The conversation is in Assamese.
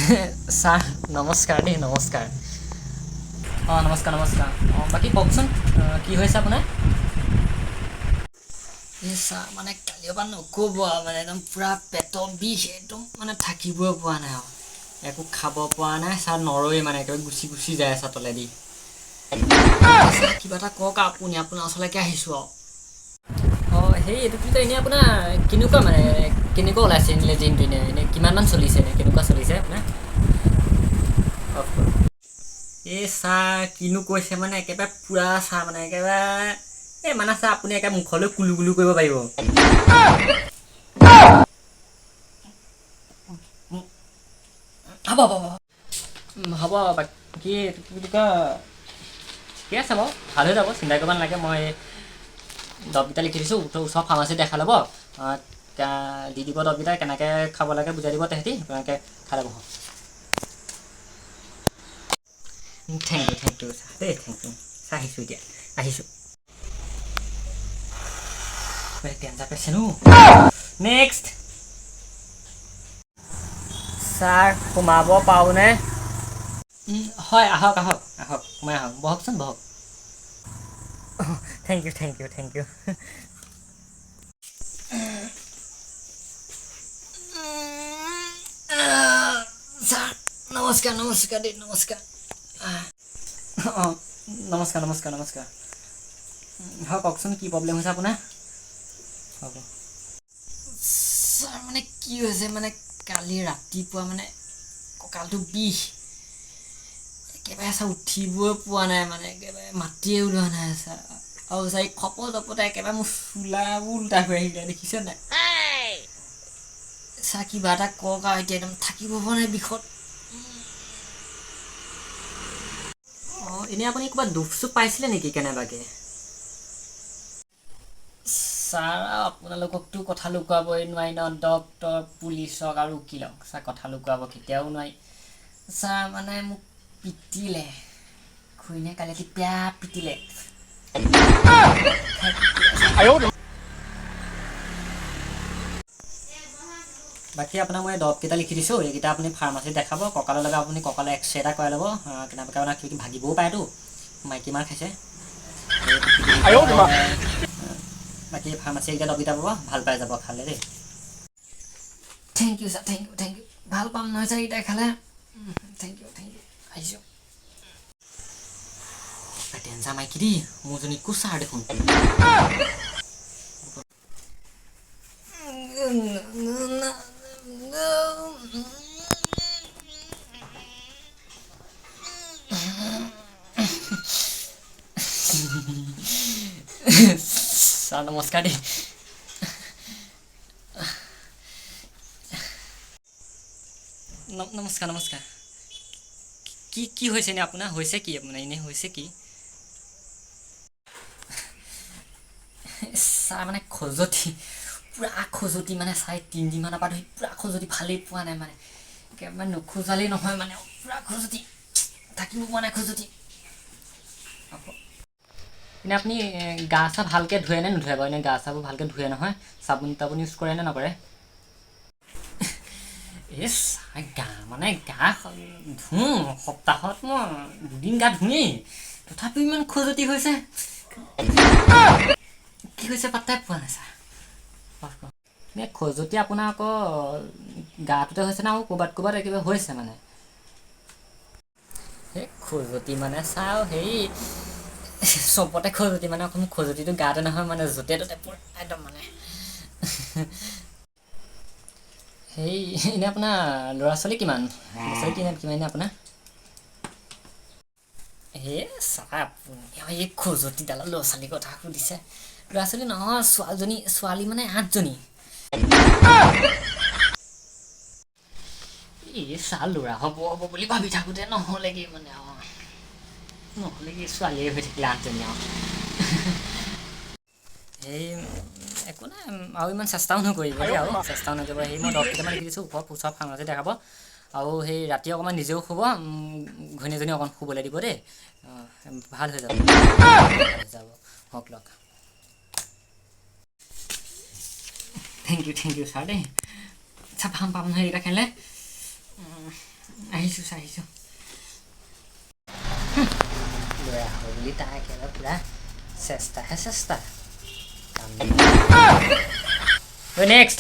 ছাৰ নমস্কাৰ দেই নমস্কাৰ নমস্কাৰ নমস্কাৰ বাকী কওকচোন কি হৈছে আপোনাৰ এই ছাৰ মানে কালিৰ পৰা নক'ব মানে একদম পূৰা পেটৰ বিষ একদম মানে থাকিবই পৰা নাই আৰু একো খাব পৰা নাই ছাৰ নৰৱেই মানে একেবাৰে গুচি যায় ছাৰ তলেদি কিবা এটা কওক আপুনি আপোনাৰ ওচৰলৈকে আহিছোঁ আৰু সেই এইটো কি কয় এনেই আপোনাৰ কেনেকুৱা মানে কেনেকুৱা ওলাইছে এনে লেজিনটো এনেই কিমানমান চলিছে এনে কেনেকুৱা চলিছে আপোনাৰ এই ছাৰ কিনো কৈছে মানে একেবাৰে পূৰা ছাৰ মানে একেবাৰে এই মানে ছাৰ আপুনি একে মুখলৈ কুলু কুলু কৰিব পাৰিব হ'ব হ'ব হ'ব বাকী কি কয় ঠিকে আছে বাৰু ভাল হৈ যাব চিন্তা কৰিব নালাগে মই দৰৱকেইটা লিখি দিছোঁ ওচৰৰ ফাৰ্মাচীত দেখাই ল'ব দি দিব দৰৱকেইটা কেনেকৈ খাব লাগে বুজাই দিব তেহেঁতি তেনেকৈ খাই ল'ব থেংক ইউ ছাৰ দেই থেংক ইউ ছাৰ আহিছোঁ এতিয়া আহিছোঁ ডেঞ্জাৰ পেচেণ্ট নেক্সট ছাৰ সোমাব পাৰোঁনে হয় আহক আহক আহক সোমাই আহক বহকচোন বহক থেংক ইউ ছাৰ নমস্কাৰ দেই নমস্কাৰ নমস্কাৰ হয় কওকচোন কি প্ৰব্লেম হৈছে আপোনাৰ হ'ব ছাৰ মানে কি হৈছে মানে কালি ৰাতিপুৱা মানে কঁকালটো বিষ একেবাৰে ছাৰ উঠিবই পোৱা নাই মানে একেবাৰে মাতিয়ে ওলোৱা নাই ছাৰ আৰু ছাৰ এই খপতে একেবাৰে মোৰ চোলাবোৰ ওলোটা হৈ আহিলে দেখিছে নাই ছাৰ কিবা এটা কওক আৰু এতিয়া একদম থাকিব পৰা নাই বিষত এনেই আপুনি ক'ৰবাত দুখ চুখ পাইছিলে নেকি কেনেবাকৈ ছাৰ আপোনালোককতো কথা লুকুৱাবই নোৱাৰি ন ডক্তৰ পুলিচক আৰু উকিলক ছাৰ কথা লুকুৱাব কেতিয়াও নোৱাৰি ছাৰ মানে মোক পিটিলে খুৰীনে কালি ৰাতি বেয়া পিটিলে বাকী আপোনাক মই দৰৱকেইটা লিখি দিছোঁ এইকেইটা আপুনি ফাৰ্মাচীত দেখাব কঁকালৰ লগে আপুনি কঁকালৰ এক্সৰে এটা কৰাই ল'ব কেনেবাকৈ আপোনাৰ কি ভাগিবও পাৰেতো মাইকী মাৰ খাইছে বাকী ফাৰ্মাচী এতিয়া দৰৱকেইটা পাব ভাল পাই যাব খালে দেই thank you sir thank you ভাল পাম নহয় ছাৰ এইকেইটা খালে থেংক ইউ আহিছোঁ ডেঞ্জাৰ মাইকী দেই মোৰজনীকো ছাৰ দেখোন ছাৰ নমস্কাৰ দেই নমস্কাৰ কি হৈছে এনে আপোনাৰ হৈছে কি আপোনাৰ এনেই হৈছে কি ছাৰ মানে খজুৱতি পূৰা খজুৱতি মানে চাই 3 দিনমানৰ পৰা ধৰি পূৰা খজুৱতি ভালেই পোৱা নাই মানে একেবাৰে নোখোজালেই নহয় মানে পূৰা খজুৱতি থাকিব পৰা নাই খজুৱতি এনে আপুনি গা চা ভালকৈ ধুৱে নে নুধুৱে বাৰু এনে গা চাবোৰ ভালকৈ ধুৱে নহয় চাবোন তাবোন ইউজ কৰে নে নকৰে এই গা মানে গা ধুওঁ সপ্তাহত মই 2 দিন গা ধুৱেই তথাপিও ইমান খজুৱতি হৈছে কি হৈছে পাত্তাই পোৱা নাই ছাৰ এনে খজুৱতি আপোনাৰ আকৌ গাটোতে হৈছে না আৰু ক'ৰবাত একেবাৰে হৈছে মানে সেই খজুৱতি মানে চাওঁ হেৰি চবতে খজুৱতি মানে অকণ খজুৱতিটো গাতে নহয় মানে য'তে ত'তে পূৰা একদম মানে সেই এনেই আপোনাৰ ল'ৰা ছোৱালী কিমান এনে আপোনাৰ এই ছাৰ আপুনি এই খজুৱতিডালৰ ল'ৰা ছোৱালীৰ কথা সুধিছে ল'ৰা ছোৱালী নহয় ছোৱালী মানে 8জনী এই ছাৰ ল'ৰা হ'ব বুলি ভাবি থাকোঁতে নহ'লেগৈ মানে নহ'লেগৈ ছোৱালীয়ে হৈ থাকিলে 8জনী আৰু সেই একো নাই আৰু ইমান চেষ্টাও নকৰিব দেই আৰু চেষ্টাও নকৰিব সেই মই দৰৱ কেইটামান লিখি দিছোঁ ওচৰ ফাৰ্মাচী দেখাব আৰু সেই ৰাতি অকণমান নিজেও শুব ঘৈণীজনী অকণ শুবলৈ দিব দেই ভাল হৈ যাব হওক লওক থেংক ইউ ছাৰ দেই আচ্ছা ভাল পাম নহয় এইকেইটা খেলে আহিছোঁ চাইছোঁ লৈ আহোঁ বুলি তাই একেবাৰে পূৰা চেষ্টাহে চেষ্টা কাম নেক্সট